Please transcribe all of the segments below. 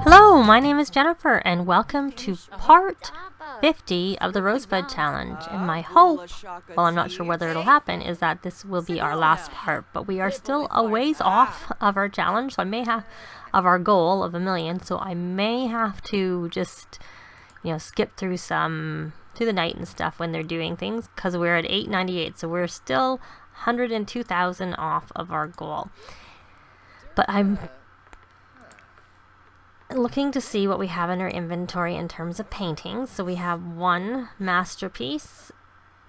Hello, my name is Jennifer, and welcome to part 50 of the Rosebud Challenge. And my hope, well, I'm not sure whether it'll happen, is that this will be our last part. But we are still a ways off of our challenge, so I may have, of our goal of 1,000,000. So I may have to just, skip through the night and stuff when they're doing things, because we're at 898, so we're still 102,000 off of our goal. But I'm looking to see what we have in our inventory in terms of paintings. So we have one masterpiece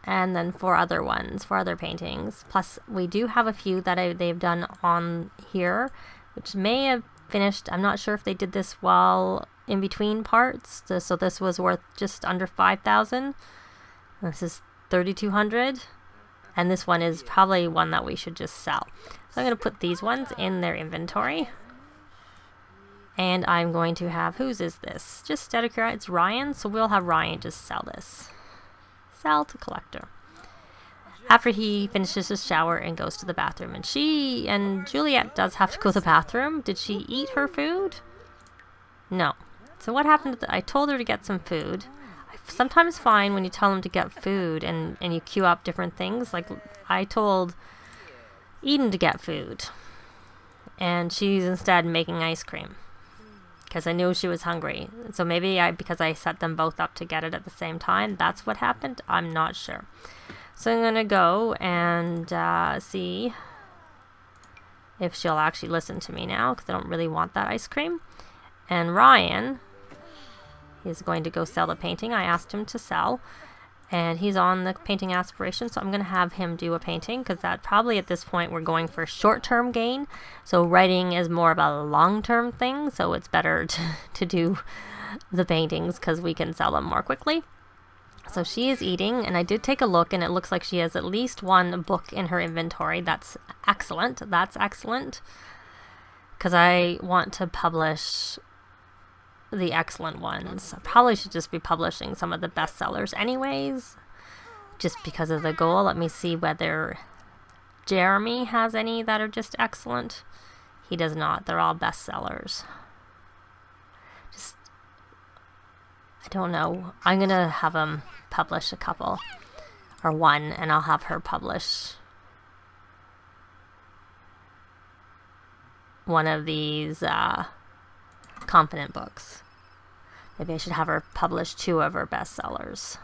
and then four other paintings. Plus we do have a few that they've done on here, which may have finished. I'm not sure if they did this while in between parts. So this was worth just under 5,000. This is 3,200. And this one is probably one that we should just sell. So I'm going to put these ones in their inventory. And I'm going to have, whose is this? Just out of curiosity, it's Ryan, so we'll have Ryan just sell this. Sell to collector. After he finishes his shower and goes to the bathroom. And Juliet does have to go to the bathroom. Did she eat her food? No. So what happened? I told her to get some food. I sometimes find when you tell them to get food and you queue up different things, like I told Eden to get food. And she's instead making ice cream, because I knew she was hungry. So maybe because I set them both up to get it at the same time, that's what happened. I'm not sure. So I'm going to go and see if she'll actually listen to me now, because I don't really want that ice cream. And Ryan is going to go sell the painting I asked him to sell. And he's on the painting aspiration, so I'm going to have him do a painting, because that probably at this point we're going for short-term gain. So writing is more of a long-term thing, so it's better to do the paintings because we can sell them more quickly. So she is eating, and I did take a look, and it looks like she has at least one book in her inventory. That's excellent. That's excellent, because I want to publish the excellent ones. I probably should just be publishing some of the bestsellers anyways, just because of the goal. Let me see whether Jeremy has any that are just excellent. He does not. They're all bestsellers. I don't know. I'm gonna have him publish a couple, or one, and I'll have her publish one of these confident books. Maybe I should have her publish 2 of her bestsellers.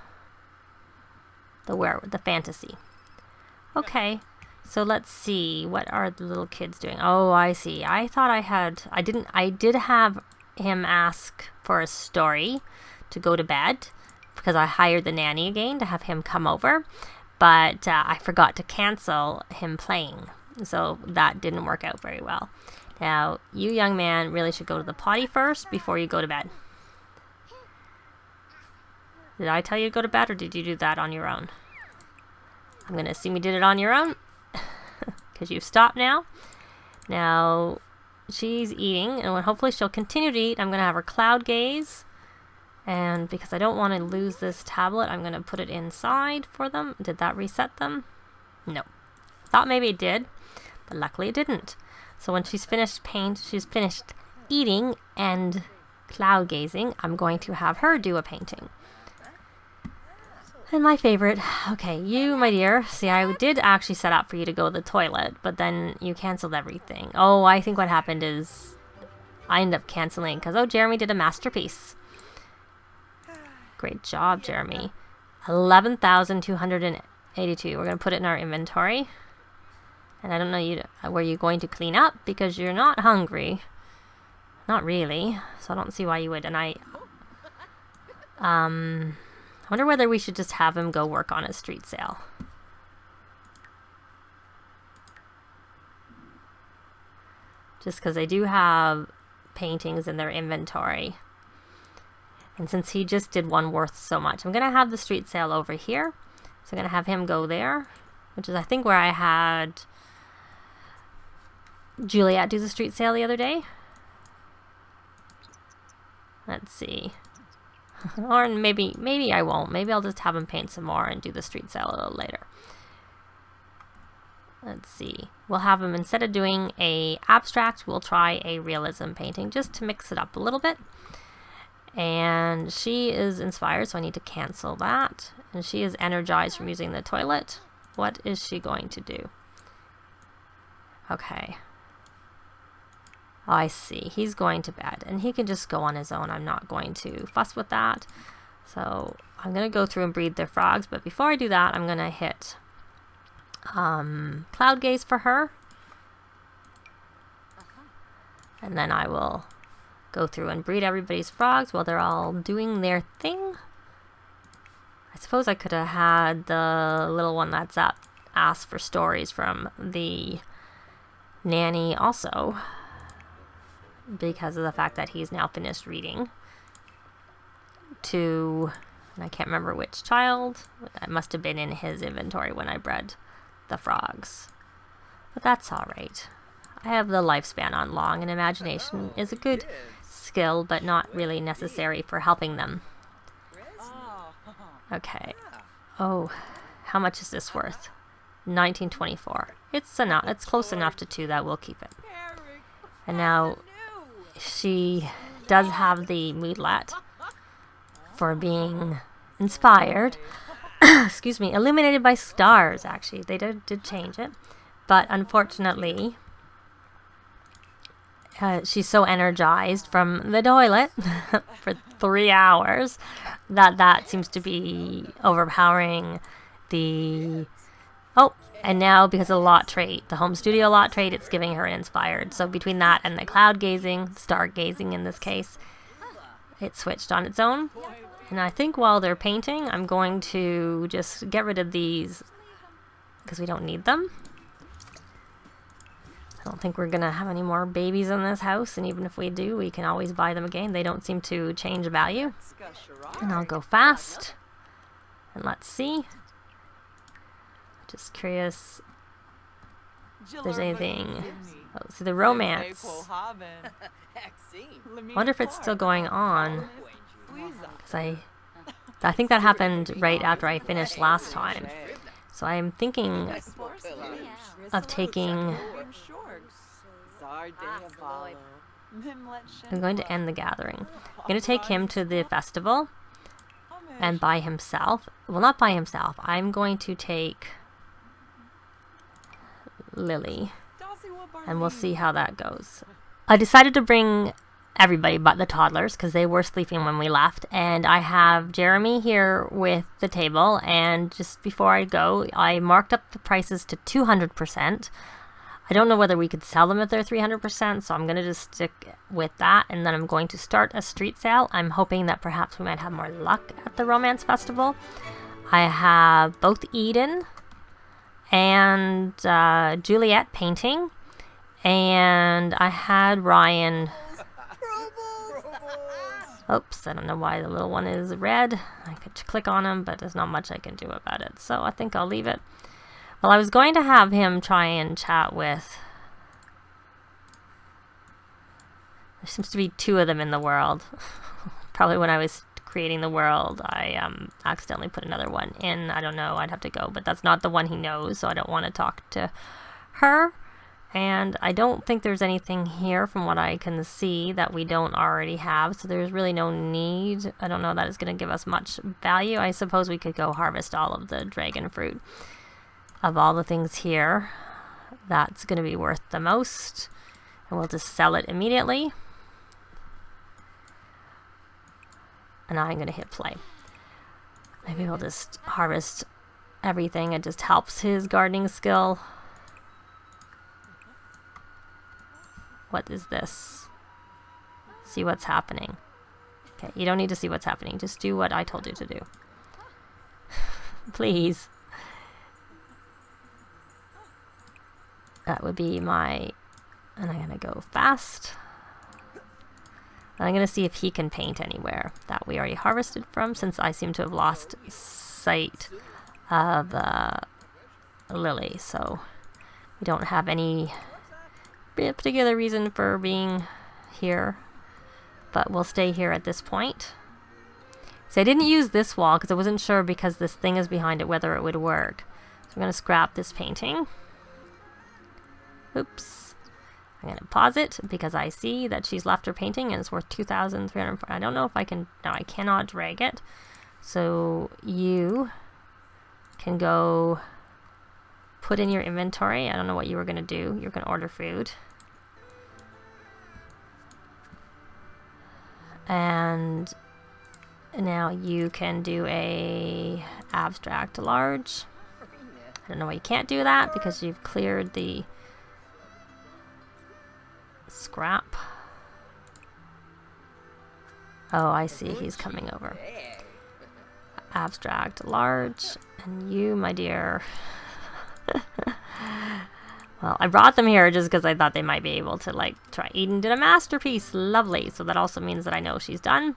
The fantasy. Okay, so let's see. What are the little kids doing? Oh, I see. I thought I did have him ask for a story to go to bed, because I hired the nanny again to have him come over, but I forgot to cancel him playing, so that didn't work out very well. Now, you young man really should go to the potty first before you go to bed. Did I tell you to go to bed, or did you do that on your own? I'm going to assume you did it on your own, because you've stopped now. Now, she's eating, and hopefully she'll continue to eat. I'm going to have her cloud gaze, and because I don't want to lose this tablet, I'm going to put it inside for them. Did that reset them? No. Thought maybe it did, but luckily it didn't. So when she's finished eating and cloud gazing, I'm going to have her do a painting. And my favorite, okay, you, my dear, see, I did actually set up for you to go to the toilet, but then you canceled everything. Oh, I think what happened is I ended up canceling because, Jeremy did a masterpiece. Great job, Jeremy. 11,282. We're going to put it in our inventory. And I don't know were you going to clean up, because you're not hungry. Not really. So I don't see why you would. And I wonder whether we should just have him go work on a street sale. Just because they do have paintings in their inventory. And since he just did one worth so much, I'm going to have the street sale over here. So I'm going to have him go there, which is I think where I had Juliet do the street sale the other day. Let's see. Or maybe I won't. Maybe I'll just have him paint some more and do the street sale a little later. let's see. We'll have him, instead of doing a abstract, we'll try a realism painting just to mix it up a little bit. And she is inspired, so I need to cancel that. And she is energized from using the toilet. What is she going to do? Okay. Oh, I see. He's going to bed, and he can just go on his own. I'm not going to fuss with that. So I'm going to go through and breed their frogs, but before I do that, I'm going to hit cloud gaze for her. And then I will go through and breed everybody's frogs while they're all doing their thing. I suppose I could have had the little one that's up ask for stories from the nanny also, because of the fact that he's now finished reading to, and I can't remember which child. That must have been in his inventory when I bred the frogs. But that's alright. I have the lifespan on long, and imagination is a good skill, but not really necessary for helping them. Okay. Oh, how much is this worth? 1924. It's enough. It's close enough to 2 that we'll keep it. And now she does have the moodlet for being inspired. Excuse me, illuminated by stars, actually. They did change it. But unfortunately, she's so energized from the toilet for 3 hours that seems to be overpowering the... Oh, and now because of the lot trait, the home studio lot trait, it's giving her an inspired. So between that and the cloud gazing, star gazing in this case, it switched on its own. And I think while they're painting, I'm going to just get rid of these because we don't need them. I don't think we're going to have any more babies in this house, and even if we do, we can always buy them again. They don't seem to change value. And I'll go fast. And let's see. Just curious if there's anything. Oh, so the romance. I wonder if it's still going on. Because I think that happened right after I finished last time. So I'm thinking of taking... I'm going to end the gathering. I'm going to take him to the festival and by himself. Well, not by himself. I'm going to take Lily and we'll see how that goes. I decided to bring everybody but the toddlers because they were sleeping when we left, and I have Jeremy here with the table, and just before I go, I marked up the prices to 200%. I don't know whether we could sell them if they're 300%, so I'm going to just stick with that, and then I'm going to start a street sale. I'm hoping that perhaps we might have more luck at the Romance Festival. I have both Eden and Juliet painting, and I had Ryan... Oops, I don't know why the little one is red. I could click on him, but there's not much I can do about it, so I think I'll leave it. Well, I was going to have him try and chat with... There seems to be 2 of them in the world. Probably when I was creating the world, I accidentally put another one in. I don't know, I'd have to go, but that's not the one he knows, so I don't want to talk to her. And I don't think there's anything here from what I can see that we don't already have, so there's really no need. I don't know that it's going to give us much value. I suppose we could go harvest all of the dragon fruit. Of all the things here, that's going to be worth the most. And we'll just sell it immediately. And I'm going to hit play. Maybe we'll just harvest everything. It just helps his gardening skill. What is this? See what's happening. Okay, you don't need to see what's happening. Just do what I told you to do. Please. That would be my... And I'm going to go fast. And I'm going to see if he can paint anywhere that we already harvested from, since I seem to have lost sight of Lily. So we don't have any particular reason for being here. But we'll stay here at this point. So I didn't use this wall because I wasn't sure, because this thing is behind it, whether it would work. So I'm going to scrap this painting. Oops. I'm going to pause it because I see that she's left her painting and it's worth 2,300. I don't know if I can... No, I cannot drag it. So you can go put in your inventory. I don't know what you were going to do. You're going to order food. And now you can do a abstract large. I don't know why you can't do that because you've cleared the scrap. Oh, I see. He's coming over. Abstract large. And you, my dear. Well, I brought them here just because I thought they might be able to, like, try. Eden did a masterpiece. Lovely. So that also means that I know she's done.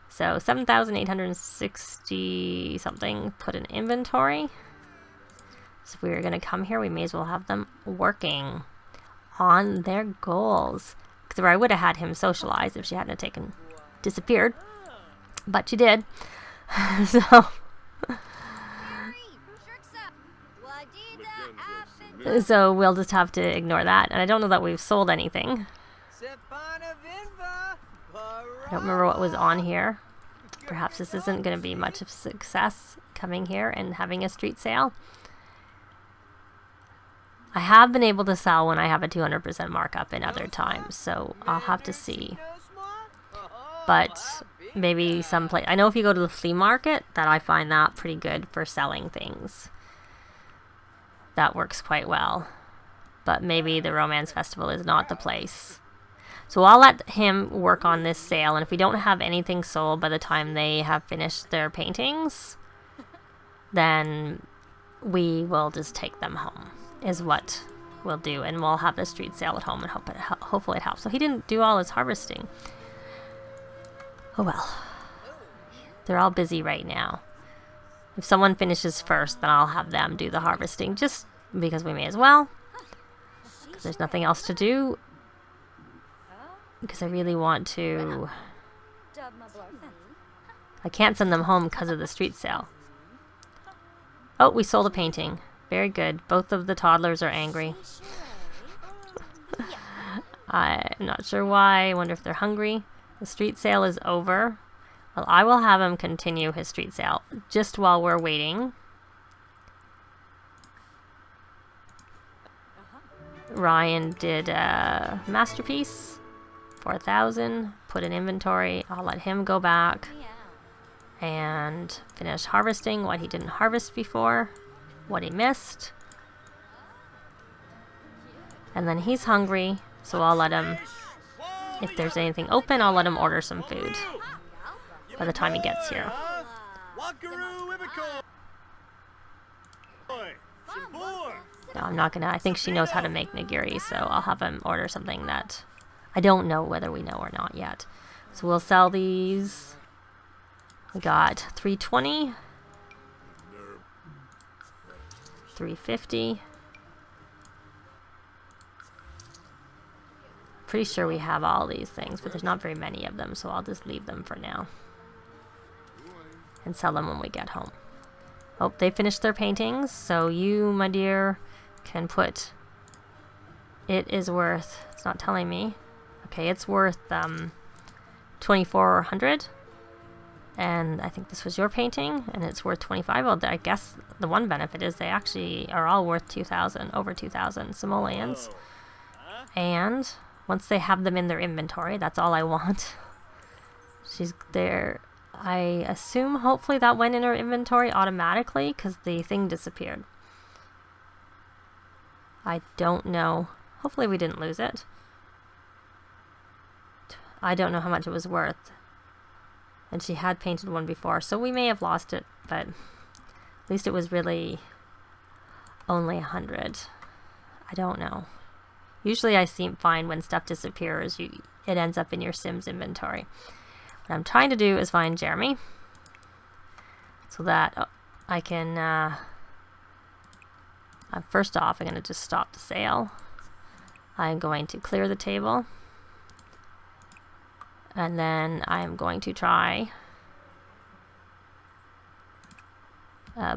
So 7,860 something. Put in inventory. So if we were going to come here, we may as well have them working on their goals. Because I would have had him socialize if she hadn't disappeared. But she did. So we'll just have to ignore that. And I don't know that we've sold anything. I don't remember what was on here. Perhaps this isn't going to be much of success coming here and having a street sale. I have been able to sell when I have a 200% markup in other times, so I'll have to see. But maybe someplace... I know if you go to the flea market, that I find that pretty good for selling things. That works quite well. But maybe the Romance Festival is not the place. So I'll let him work on this sale, and if we don't have anything sold by the time they have finished their paintings, then we will just take them home, is what we'll do. And we'll have the street sale at home and hopefully it helps. So he didn't do all his harvesting. Oh well. They're all busy right now. If someone finishes first, then I'll have them do the harvesting, just because we may as well. Because there's nothing else to do. Because I really want to... I can't send them home because of the street sale. Oh, we sold a painting. Very good. Both of the toddlers are angry. I'm not sure why. I wonder if they're hungry. The street sale is over. Well, I will have him continue his street sale just while we're waiting. Ryan did a masterpiece. 4,000. Put in inventory. I'll let him go back and finish harvesting what he didn't harvest before. What he missed. And then he's hungry, so I'll let him... If there's anything open, I'll let him order some food by the time he gets here. No, I'm not gonna... I think she knows how to make nigiri, so I'll have him order something that I don't know whether we know or not yet. So we'll sell these. We got 320, 350. Pretty sure we have all these things, but there's not very many of them, so I'll just leave them for now and sell them when we get home. Oh, they finished their paintings, so you, my dear, can put... It is worth... It's not telling me. Okay, it's worth 2,400. And I think this was your painting, and it's worth 25. Well, I guess the one benefit is they actually are all worth 2,000, over 2,000 simoleons. And once they have them in their inventory, that's all I want. She's there. I assume hopefully that went in her inventory automatically because the thing disappeared. I don't know. Hopefully we didn't lose it. I don't know how much it was worth. And she had painted one before, so we may have lost it, but at least it was really only 100. I don't know. Usually I find when stuff disappears, it ends up in your Sims inventory. What I'm trying to do is find Jeremy so that I can, first off, I'm going to just stop the sale. I'm going to clear the table. And then I'm going to try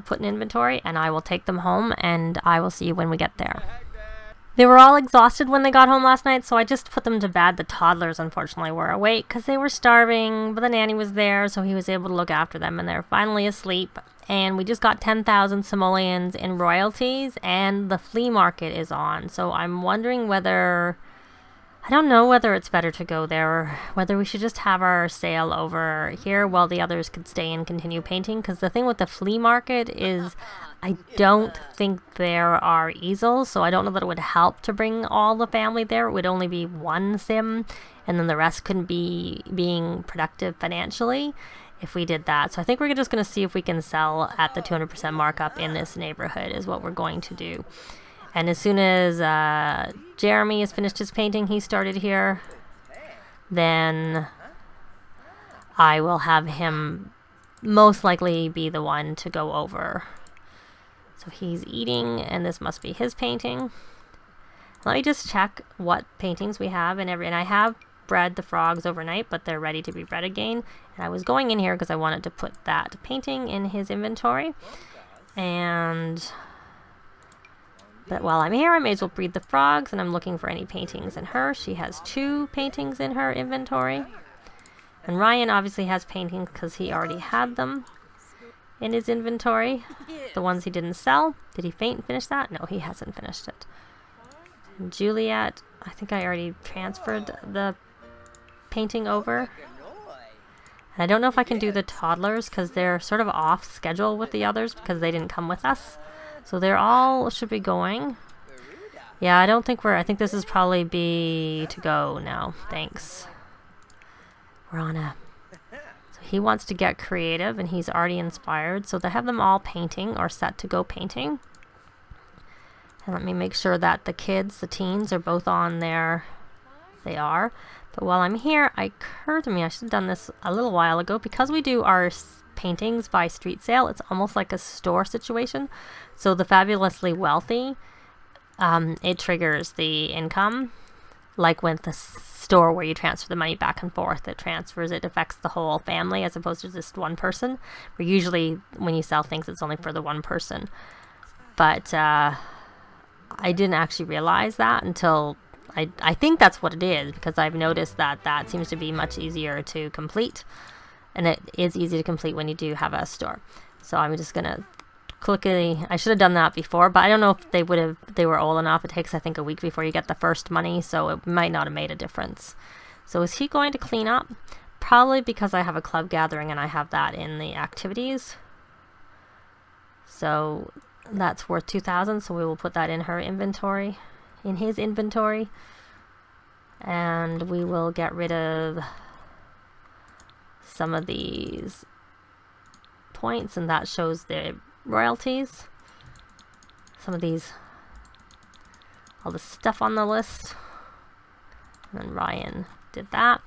put in inventory, and I will take them home, and I will see you when we get there. They were all exhausted when they got home last night, so I just put them to bed. The toddlers, unfortunately, were awake because they were starving, but the nanny was there, so he was able to look after them, and they're finally asleep. And we just got 10,000 simoleons in royalties, and the flea market is on. So I'm wondering whether... I don't know whether it's better to go there or whether we should just have our sale over here while the others could stay and continue painting. Because the thing with the flea market is I don't think there are easels, so I don't know that it would help to bring all the family there. It would only be one sim, and then the rest couldn't be being productive financially if we did that. So I think we're just going to see if we can sell at the 200% markup in this neighborhood is what we're going to do. And as soon as Jeremy has finished his painting he started here, then I will have him most likely be the one to go over. So he's eating, and this must be his painting. Let me just check what paintings we have, and I have bred the frogs overnight, but they're ready to be bred again. And I was going in here because I wanted to put that painting in his inventory. But while I'm here, I may as well breed the frogs, and I'm looking for any paintings in her. She has 2 paintings in her inventory. And Ryan obviously has paintings because he already had them in his inventory. The ones he didn't sell. Did he finish that? No, he hasn't finished it. And Juliet, I think I already transferred the painting over. And I don't know if I can do the toddlers because they're sort of off schedule with the others because they didn't come with us. So they're all should be going. Yeah, I think this is probably B to go now. Thanks. We're on a... So he wants to get creative, and he's already inspired. So they have them all painting or set to go painting. And let me make sure that the teens are both on there. They are. But while I'm here, it occurred to me I should have done this a little while ago. Because we do our paintings by street sale, it's almost like a store situation. So the fabulously wealthy, it triggers the income, like with the store where you transfer the money back and forth. It affects the whole family as opposed to just one person. Where usually when you sell things, it's only for the one person. But I didn't actually realize that until I think that's what it is, because I've noticed that seems to be much easier to complete. And it is easy to complete when you do have a store. So I'm just going to quickly... I should have done that before, but I don't know if they were old enough. It takes, I think, a week before you get the first money, so it might not have made a difference. So is he going to clean up? Probably because I have a club gathering and I have that in the activities. So that's worth 2,000, so we will put that in his inventory. And we will get rid of some of these points, and that shows the royalties. Some of these, all the stuff on the list. And then Ryan did that.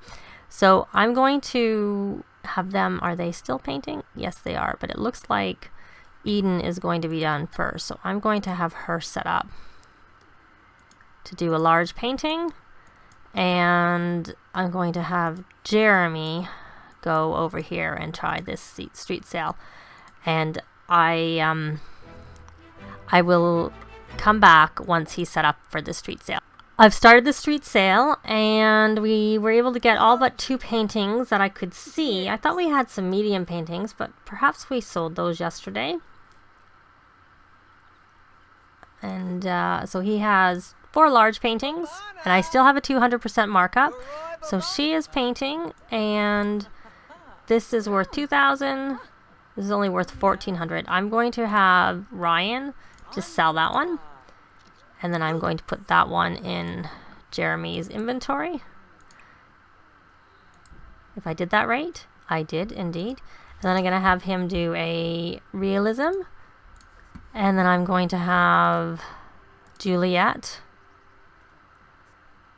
So I'm going to have them, are they still painting? Yes, they are, but it looks like Eden is going to be done first. So I'm going to have her set up to do a large painting, and I'm going to have Jeremy go over here and try this street sale, and I will come back once he's set up for the street sale. I've started the street sale, and we were able to get all but 2 paintings that I could see. I thought we had some medium paintings, but perhaps we sold those yesterday. And so he has 4 large paintings, and I still have a 200% markup. So she is painting, and this is worth 2,000. This is only worth 1,400. I'm going to have Ryan just sell that one, and then I'm going to put that one in Jeremy's inventory. If I did that right, I did indeed. And then I'm going to have him do a realism, and then I'm going to have Juliet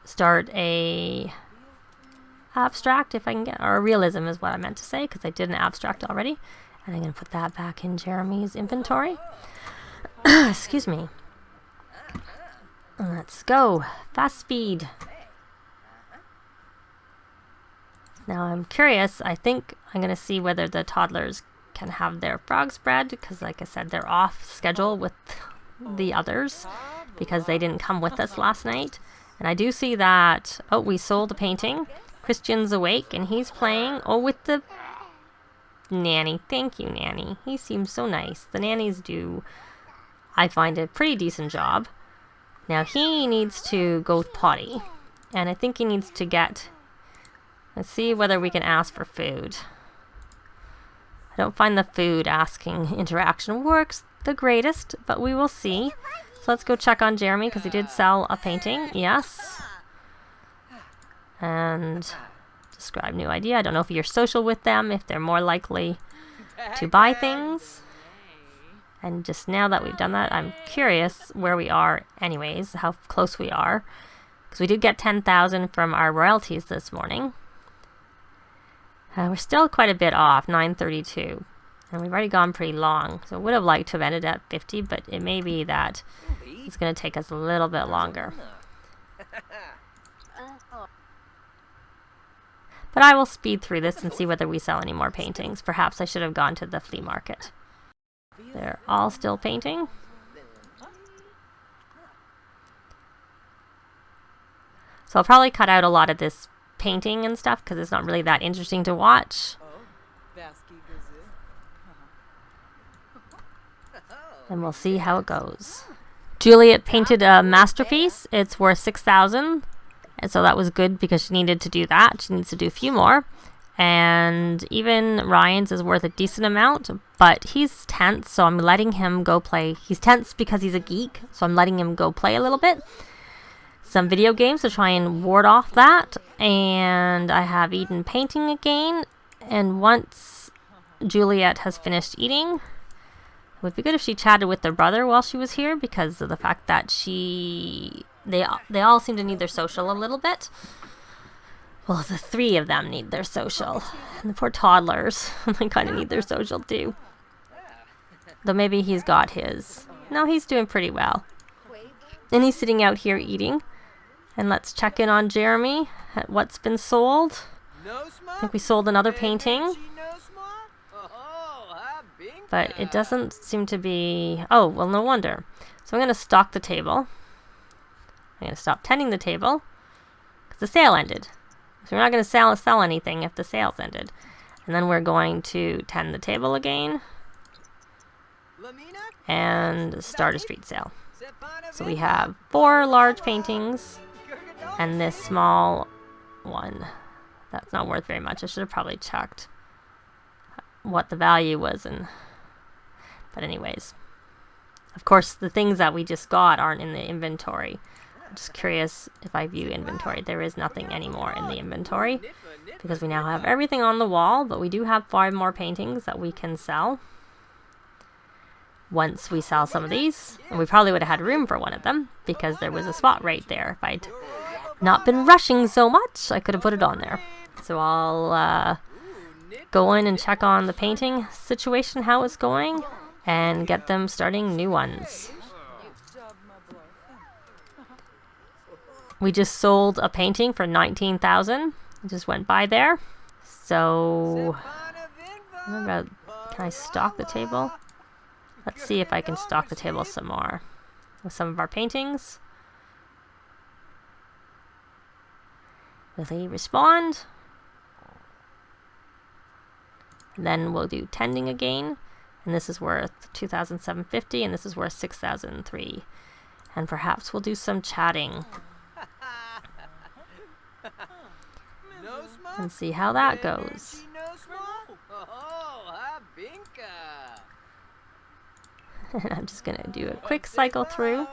start a abstract, if I can get, or a realism is what I meant to say, because I did an abstract already. And I'm going to put that back in Jeremy's inventory. Excuse me. Let's go. Fast speed. Now I'm curious. I think I'm going to see whether the toddlers can have their frogs bred, because like I said, they're off schedule with the others. because they didn't come with us last night. And I do see that, oh, we sold a painting. Christian's awake and he's playing, oh, with the nanny. Thank you, nanny. He seems so nice. The nannies do, I find, a pretty decent job. Now he needs to go potty. And I think he needs to get, let's see whether we can ask for food. I don't find the food asking interaction works the greatest, but we will see. So let's go check on Jeremy because he did sell a painting. Yes. And describe new idea. I don't know if you're social with them, if they're more likely to buy things. And just now that we've done that, I'm curious where we are anyways, how close we are. Because we did get 10,000 from our royalties this morning. We're still quite a bit off, 932. And we've already gone pretty long. So I would have liked to have ended at 50, but it may be that it's going to take us a little bit longer. But I will speed through this and see whether we sell any more paintings. Perhaps I should have gone to the flea market. They're all still painting. So I'll probably cut out a lot of this painting and stuff because it's not really that interesting to watch. And we'll see how it goes. Juliet painted a masterpiece. It's worth 6,000. And so that was good because she needed to do that. She needs to do a few more. And even Ryan's is worth a decent amount, but he's tense, so I'm letting him go play. He's tense because he's a geek, so I'm letting him go play a little bit. Some video games to try and ward off that. And I have Eden painting again. And once Juliet has finished eating, it would be good if she chatted with their brother while she was here because of the fact that they all seem to need their social a little bit. Well, the three of them need their social. And the poor toddlers, they kind of need their social too. Though maybe he's got his. No, he's doing pretty well. And he's sitting out here eating. And let's check in on Jeremy at what's been sold. I think we sold another painting. But it doesn't seem to be... Oh, well, no wonder. So I'm going to stock the table. I'm going to stop tending the table because the sale ended. So we're not going to sell anything if the sale's ended. And then we're going to tend the table again and start a street sale. So we have 4 large paintings and this small one. That's not worth very much. I should have probably checked what the value was. But anyways, of course, the things that we just got aren't in the inventory. I'm just curious if I view inventory. There is nothing anymore in the inventory because we now have everything on the wall, but we do have 5 more paintings that we can sell once we sell some of these. And we probably would have had room for one of them because there was a spot right there. If I'd not been rushing so much, I could have put it on there. So I'll go in and check on the painting situation, how it's going, and get them starting new ones. We just sold a painting for 19,000. It just went by there. So, can I stock the table? Let's see if I can stock the table some more with some of our paintings. Will he respond? And then we'll do tending again. And this is worth 2,750 and this is worth 6,003. And perhaps we'll do some chatting. And see how that goes. And I'm just going to do a quick cycle through.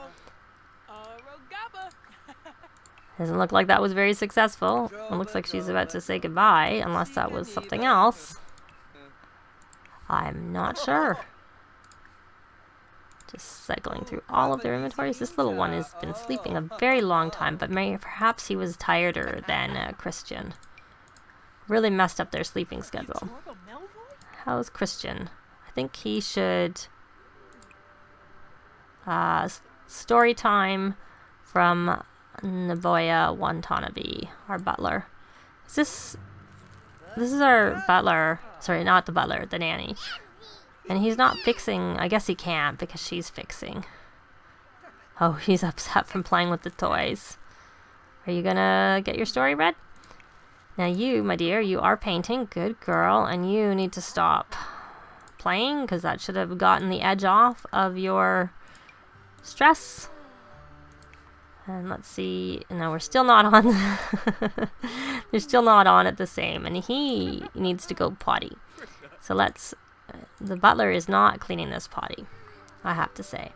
Doesn't look like that was very successful. It looks like she's about to say goodbye, unless that was something else. I'm not sure. Just cycling through all of their inventories. This little one has been sleeping a very long time, but perhaps he was tireder than Christian. Really messed up their sleeping schedule. How's Christian? I think he should... story time from Naboya Watanabe, our butler. This is our butler. Sorry, not the butler, the nanny. And he's not fixing. I guess he can't because she's fixing. Oh, he's upset from playing with the toys. Are you gonna get your story read? Now you, my dear, you are painting. Good girl. And you need to stop playing because that should have gotten the edge off of your stress. And let's see. No, we're still not on. They're still not on at the same. And he needs to go potty. So let's... the butler is not cleaning this potty, I have to say.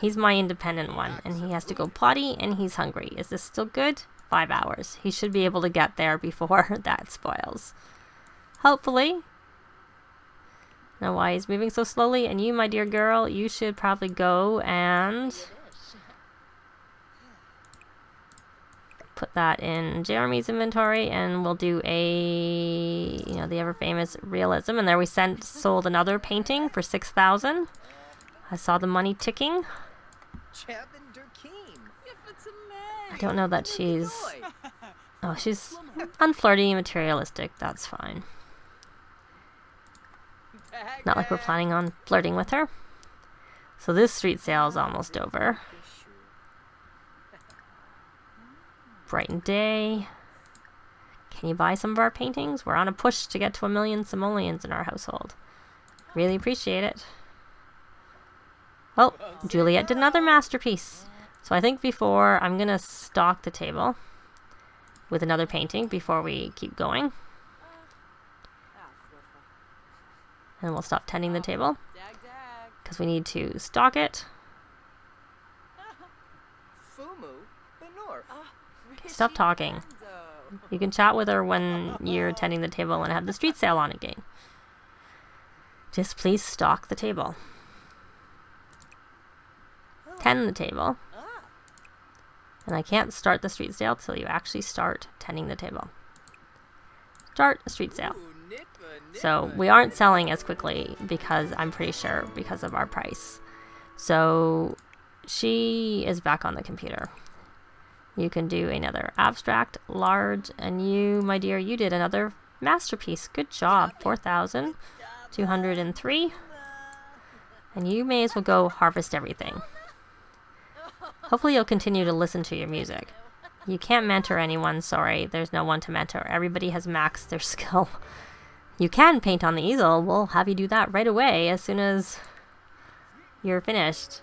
He's my independent one. And he has to go potty and he's hungry. Is this still good? 5 hours. He should be able to get there before that spoils. Hopefully. Now why he's moving so slowly. And you, my dear girl, you should probably go and... put that in Jeremy's inventory, and we'll do a, you know, the ever famous realism. And there we sold another painting for 6,000. I saw the money ticking. I don't know that she's, oh, she's unflirty and materialistic. That's fine. Not like we're planning on flirting with her. So this street sale is almost over. Brighten day. Can you buy some of our paintings? We're on a push to get to 1 million simoleons in our household. Really appreciate it. Oh, Juliet did another masterpiece. So I think before, I'm going to stock the table with another painting before we keep going. And we'll stop tending the table because we need to stock it. Okay, stop talking. You can chat with her when you're tending the table and have the street sale on again. Just please stock the table. Tend the table. And I can't start the street sale till you actually start tending the table. Start a street sale. So we aren't selling as quickly because I'm pretty sure because of our price. So she is back on the computer. You can do another abstract, large, and you, my dear, you did another masterpiece. Good job. 4,203. And you may as well go harvest everything. Hopefully you'll continue to listen to your music. You can't mentor anyone, sorry. There's no one to mentor. Everybody has maxed their skill. You can paint on the easel. We'll have you do that right away as soon as you're finished.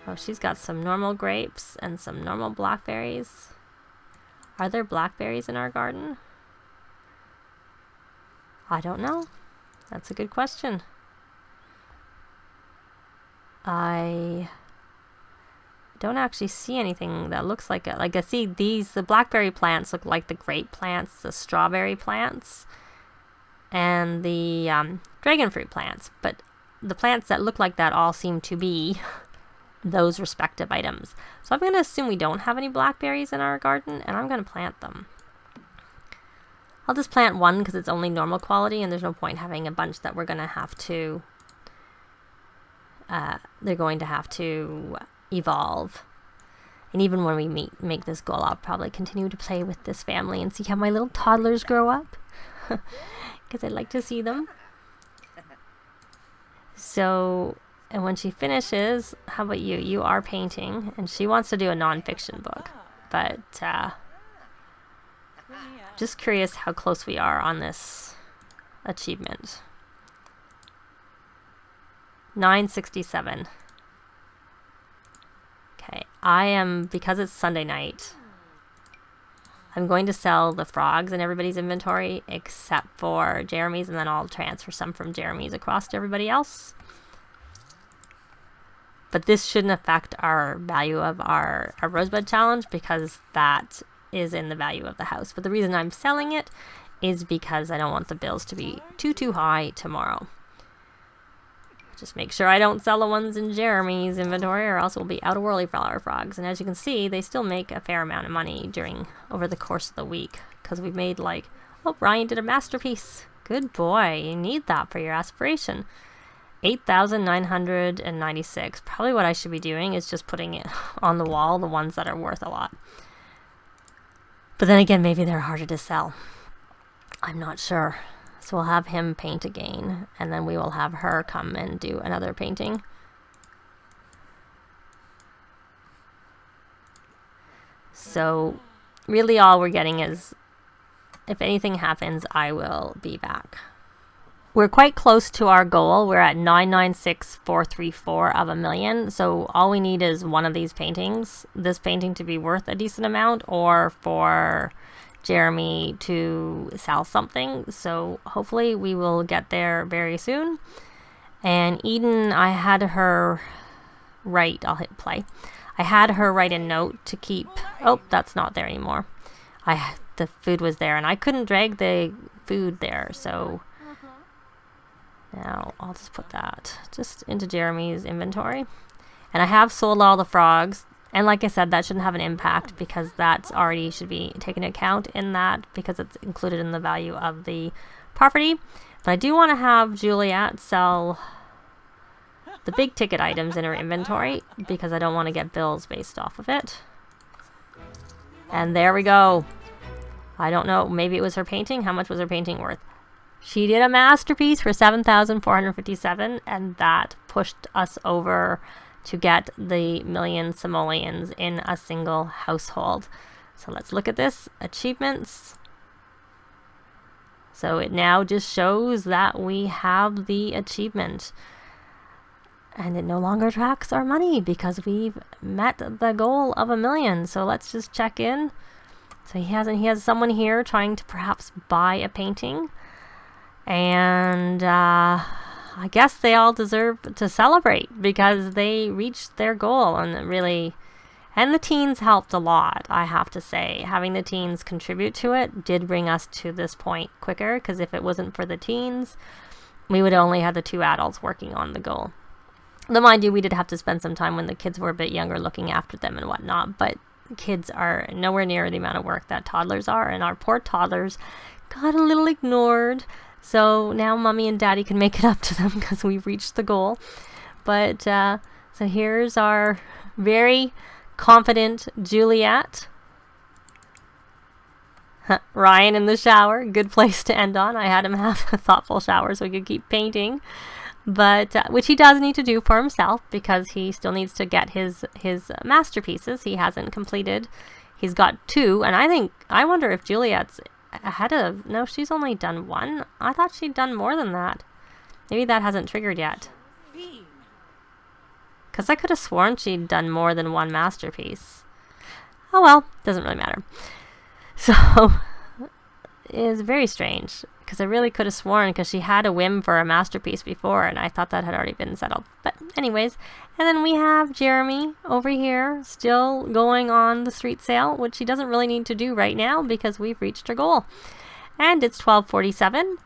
Oh, she's got some normal grapes and some normal blackberries. Are there blackberries in our garden? I don't know. That's a good question. I don't actually see anything that looks like it. Like I see the blackberry plants look like the grape plants, the strawberry plants, and the dragon fruit plants. But the plants that look like that all seem to be those respective items. So I'm going to assume we don't have any blackberries in our garden, and I'm going to plant them. I'll just plant one because it's only normal quality, and there's no point having a bunch that we're going to have to, they're going to have to evolve. And even when we make this goal, I'll probably continue to play with this family and see how my little toddlers grow up. Because I'd like to see them. So... and when she finishes, how about you? You are painting, and she wants to do a non-fiction book. But just curious how close we are on this achievement. 967. Okay, I am, because it's Sunday night, I'm going to sell the frogs in everybody's inventory except for Jeremy's, and then I'll transfer some from Jeremy's across to everybody else. But this shouldn't affect our value of our Rosebud challenge because that is in the value of the house. But the reason I'm selling it is because I don't want the bills to be too high tomorrow. Just make sure I don't sell the ones in Jeremy's inventory or else we'll be out of whirly flower frogs. And as you can see, they still make a fair amount of money over the course of the week. Because we've made like, oh, Brian did a masterpiece. Good boy. You need that for your aspiration. 8,996. Probably what I should be doing is just putting it on the wall, the ones that are worth a lot. But then again, maybe they're harder to sell. I'm not sure. So we'll have him paint again, and then we will have her come and do another painting. So really all we're getting is, if anything happens, I will be back. We're quite close to our goal. We're at 996,434 of a million. So all we need is one of these paintings, this painting to be worth a decent amount, or for Jeremy to sell something. So hopefully we will get there very soon. And Eden, I had her write, I'll hit play. I had her write a note to keep, oh, that's not there anymore. The food was there and I couldn't drag the food there, so now I'll just put that just into Jeremy's inventory. And I have sold all the frogs, and like I said, that shouldn't have an impact because that's already should be taken into account in that because it's included in the value of the property. But I do want to have Juliet sell the big ticket items in her inventory because I don't want to get bills based off of it. And there we go. I don't know, maybe it was her painting. How much was her painting worth? She did a masterpiece for 7,457, and that pushed us over to get the million simoleons in a single household. So let's look at this. Achievements. So it now just shows that we have the achievement. And it no longer tracks our money because we've met the goal of 1 million. So let's just check in. So he has someone here trying to perhaps buy a painting. And I guess they all deserve to celebrate because they reached their goal. And the teens helped a lot, I have to say. Having the teens contribute to it did bring us to this point quicker, because if it wasn't for the teens, we would only have the 2 adults working on the goal. Though mind you, we did have to spend some time when the kids were a bit younger looking after them and whatnot, but kids are nowhere near the amount of work that toddlers are, and our poor toddlers got a little ignored. So now mommy and daddy can make it up to them because we've reached the goal. But so here's our very confident Juliet. Ryan in the shower, good place to end on. I had him have a thoughtful shower so he could keep painting. But which he does need to do for himself because he still needs to get his masterpieces. He hasn't completed. He's got 2, and I wonder if Juliet's ahead of. No, she's only done 1. I thought she'd done more than that. Maybe that hasn't triggered yet. Because I could have sworn she'd done more than 1 masterpiece. Oh well, doesn't really matter. So it is very strange. Because I really could have sworn, because she had a whim for a masterpiece before, and I thought that had already been settled. But anyways, and then we have Jeremy over here, still going on the street sale, which he doesn't really need to do right now, because we've reached our goal. And it's 12:47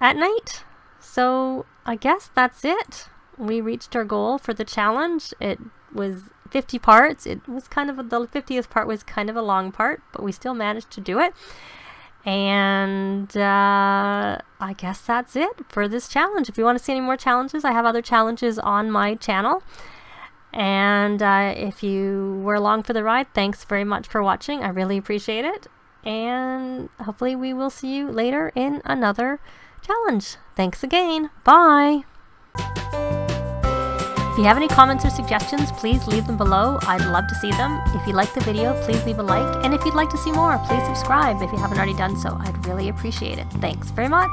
at night. So I guess that's it. We reached our goal for the challenge. It was 50 parts. It was the 50th part was kind of a long part, but we still managed to do it. And I guess that's it for this challenge. If you want to see any more challenges, I have other challenges on my channel. And if you were along for the ride, thanks very much for watching. I really appreciate it. And hopefully we will see you later in another challenge. Thanks again. Bye. If you have any comments or suggestions, please leave them below. I'd love to see them. If you liked the video, please leave a like. And if you'd like to see more, please subscribe if you haven't already done so. I'd really appreciate it. Thanks very much.